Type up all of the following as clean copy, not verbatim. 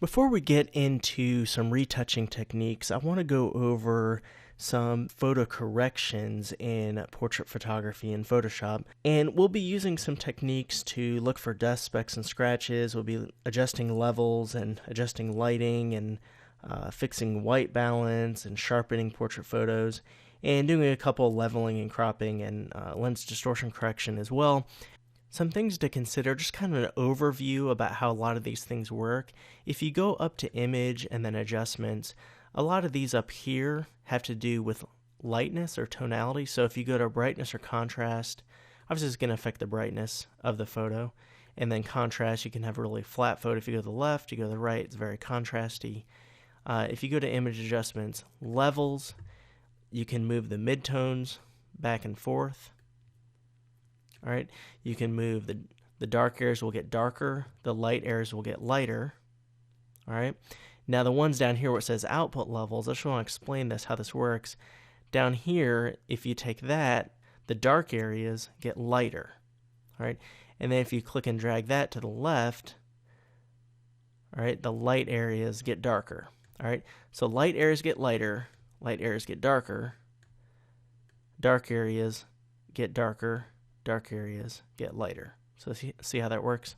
Before we get into some retouching techniques, I want to go over some photo corrections in portrait photography in Photoshop. And we'll be using some techniques to look for dust, specks, and scratches. We'll be adjusting levels and adjusting lighting and fixing white balance and sharpening portrait photos, and doing a couple leveling and cropping and lens distortion correction as well. Some things to consider, just kind of an overview about how a lot of these things work. If you go up to image and then adjustments, a lot of these up here have to do with lightness or tonality. So if you go to brightness or contrast, obviously it's going to affect the brightness of the photo. And then contrast, you can have a really flat photo. If you go to the left, you go to the right, it's very contrasty. If you go to image adjustments, levels, you can move the midtones back and forth. All right, you can move the dark areas will get darker, the light areas will get lighter. All right, now the ones down here where it says output levels, I just want to explain this, how this works. Down here, if you take that, the dark areas get lighter. All right, and then if you click and drag that to the left, all right, the light areas get darker. All right, so light areas get lighter, light areas get darker, dark areas get darker, dark areas get lighter. So see how that works?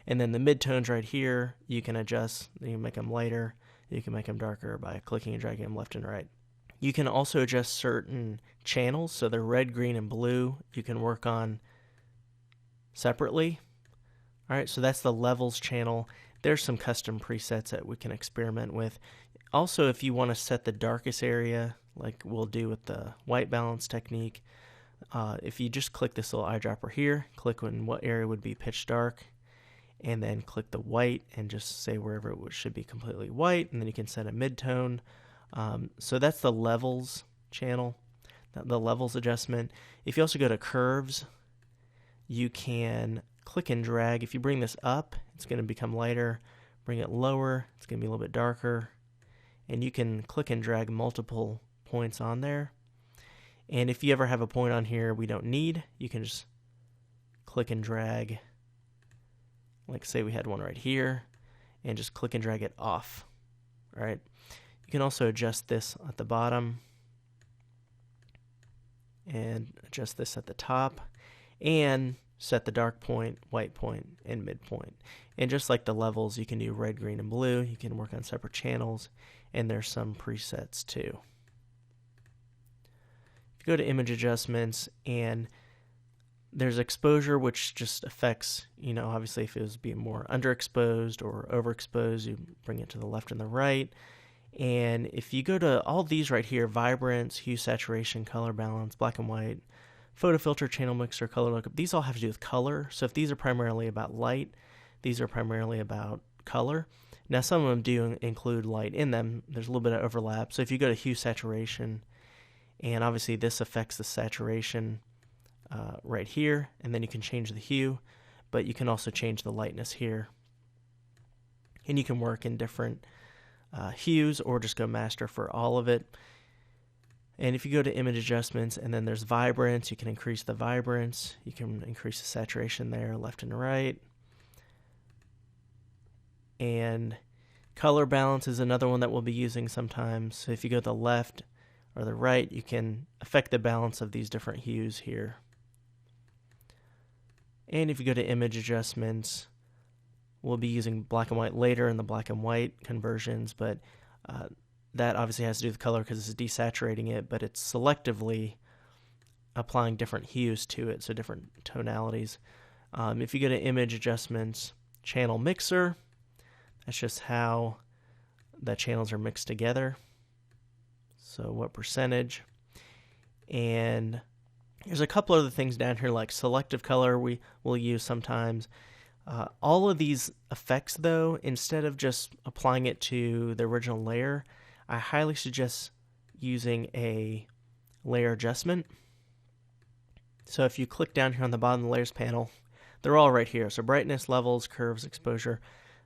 And then the midtones right here, you can adjust. You can make them lighter. You can make them darker by clicking and dragging them left and right. You can also adjust certain channels. So the red, green, and blue you can work on separately. All right, so that's the levels channel. There's some custom presets that we can experiment with. Also, if you want to set the darkest area, like we'll do with the white balance technique, if you just click this little eyedropper here, click on what area would be pitch dark, and then click the white and just say wherever it should be completely white, and then you can set a midtone. So that's the levels channel, the levels adjustment. If you also go to curves, you can click and drag. If you bring this up, it's going to become lighter. Bring it lower, it's going to be a little bit darker. And you can click and drag multiple points on there. And if you ever have a point on here we don't need, you can just click and drag, like say we had one right here, and just click and drag it off. All right. You can also adjust this at the bottom and adjust this at the top and set the dark point, white point, and midpoint. And just like the levels, you can do red, green, and blue. You can work on separate channels, and there's some presets too. Go to image adjustments, and there's exposure, which just affects, obviously if it was being more underexposed or overexposed, you bring it to the left and the right. And if you go to all these right here, vibrance, hue, saturation, color balance, black and white, photo filter, channel mixer, color lookup, these all have to do with color. So if these are primarily about light, these are primarily about color. Now some of them do include light in them. There's a little bit of overlap. So if you go to hue, saturation, and obviously this affects the saturation right here, and then you can change the hue, but you can also change the lightness here. And you can work in different hues or just go master for all of it. And if you go to image adjustments and then there's vibrance, you can increase the vibrance. You can increase the saturation there, left and right. And color balance is another one that we'll be using sometimes. So if you go to the left or the right, you can affect the balance of these different hues here. And if you go to image adjustments, we'll be using black and white later in the black and white conversions, but that obviously has to do with color because it's desaturating it, but it's selectively applying different hues to it, so different tonalities. If you go to image adjustments, channel mixer, that's just how the channels are mixed together. So what percentage. And there's a couple other things down here like selective color we will use sometimes. All of these effects though, instead of just applying it to the original layer, I highly suggest using a layer adjustment. So if you click down here on the bottom of the layers panel, they're all right here. So brightness, levels, curves, exposure,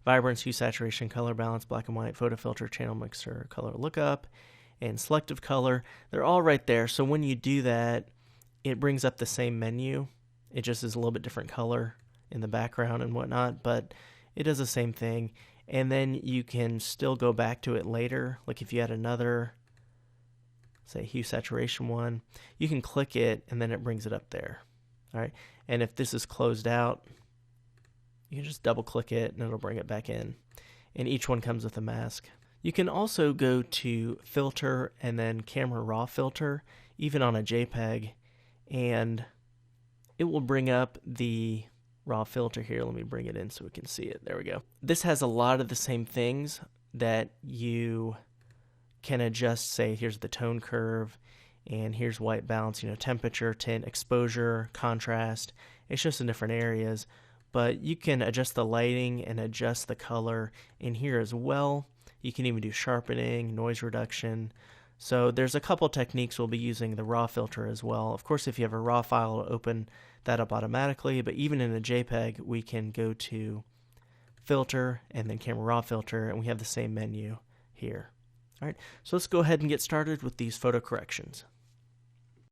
vibrance, hue, saturation, color balance, black and white, photo filter, channel mixer, color lookup, and selective color. They're all right there. So when you do that, it brings up the same menu. It just is a little bit different color in the background and whatnot, but it does the same thing. and then you can still go back to it later. Like if you had another, say, hue saturation one, you can click it and then it brings it up there. All right, and if this is closed out, you can just double click it and it'll bring it back in. And each one comes with a mask. You can also go to filter and then camera raw filter, even on a JPEG, and it will bring up the raw filter here. Let me bring it in so we can see it. There we go. This has a lot of the same things that you can adjust. Say, here's the tone curve, and here's white balance, temperature, tint, exposure, contrast. It's just in different areas, but you can adjust the lighting and adjust the color in here as well. You can even do sharpening, noise reduction. So there's a couple techniques we'll be using the raw filter as well. Of course, if you have a raw file, it'll open that up automatically, but even in a JPEG, we can go to filter and then camera raw filter, and we have the same menu here. All right, so let's go ahead and get started with these photo corrections.